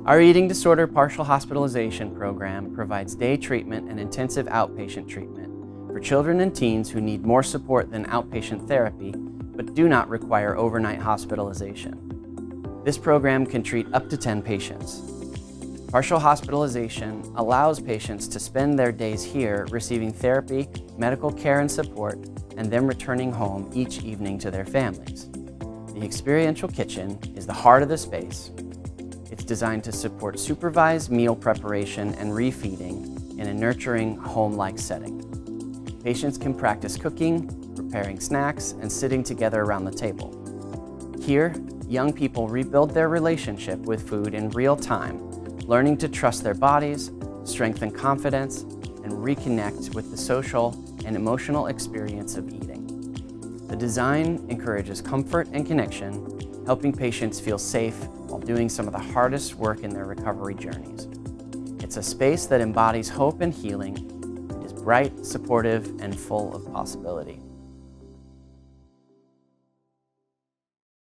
Our eating disorder partial hospitalization program provides day treatment and intensive outpatient treatment for children and teens who need more support than outpatient therapy but do not require overnight hospitalization. This program can treat up to 10 patients. Partial hospitalization allows patients to spend their days here receiving therapy, medical care and support, and then returning home each evening to their families. The Experiential Kitchen is the heart of the space. It's designed to support supervised meal preparation and refeeding in a nurturing, home-like setting. Patients can practice cooking, preparing snacks, and sitting together around the table. Here, young people rebuild their relationship with food in real time, learning to trust their bodies, strengthen confidence, and reconnect with the social and emotional experience of eating. The design encourages comfort and connection, helping patients feel safe while doing some of the hardest work in their recovery journeys. It's a space that embodies hope and healing. It is bright, supportive, and full of possibility.